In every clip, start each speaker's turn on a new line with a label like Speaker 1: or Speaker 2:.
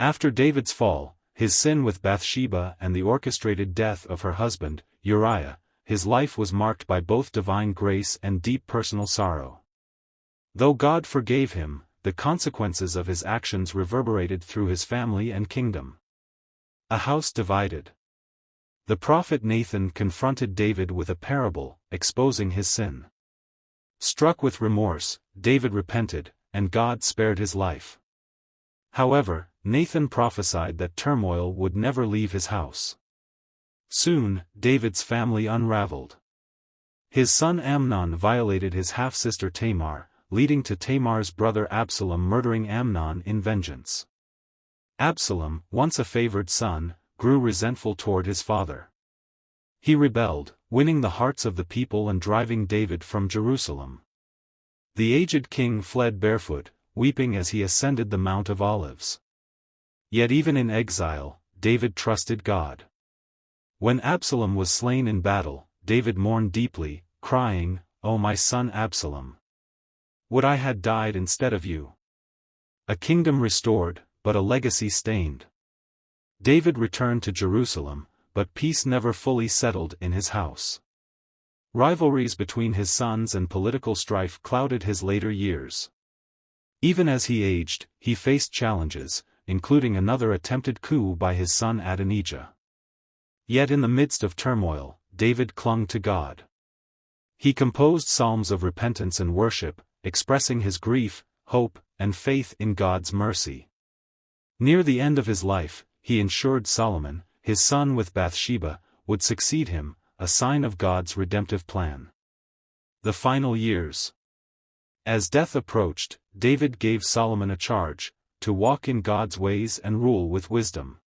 Speaker 1: After David's fall, his sin with Bathsheba and the orchestrated death of her husband, Uriah, his life was marked by both divine grace and deep personal sorrow. Though God forgave him, the consequences of his actions reverberated through his family and kingdom. A house divided. The prophet Nathan confronted David with a parable, exposing his sin. Struck with remorse, David repented, and God spared his life. However, Nathan prophesied that turmoil would never leave his house. Soon, David's family unraveled. His son Amnon violated his half-sister Tamar, leading to Tamar's brother Absalom murdering Amnon in vengeance. Absalom, once a favored son, grew resentful toward his father. He rebelled, winning the hearts of the people and driving David from Jerusalem. The aged king fled barefoot, weeping as he ascended the Mount of Olives. Yet even in exile, David trusted God. When Absalom was slain in battle, David mourned deeply, crying, "O my son Absalom! Would I had died instead of you!" A kingdom restored, but a legacy stained. David returned to Jerusalem, but peace never fully settled in his house. Rivalries between his sons and political strife clouded his later years. Even as he aged, he faced challenges, including another attempted coup by his son Adonijah. Yet in the midst of turmoil, David clung to God. He composed psalms of repentance and worship, expressing his grief, hope, and faith in God's mercy. Near the end of his life, he ensured Solomon, his son with Bathsheba, would succeed him, a sign of God's redemptive plan. The final years. As death approached, David gave Solomon a charge, to walk in God's ways and rule with wisdom.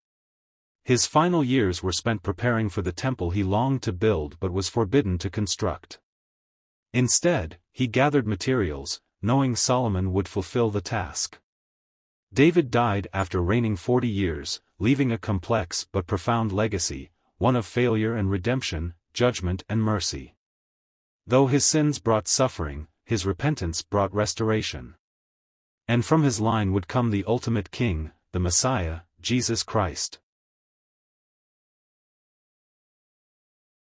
Speaker 1: His final years were spent preparing for the temple he longed to build but was forbidden to construct. Instead, he gathered materials, knowing Solomon would fulfill the task. David died after reigning 40 years, leaving a complex but profound legacy, one of failure and redemption, judgment and mercy. Though his sins brought suffering, his repentance brought restoration. And from his line would come the ultimate king, the Messiah, Jesus Christ.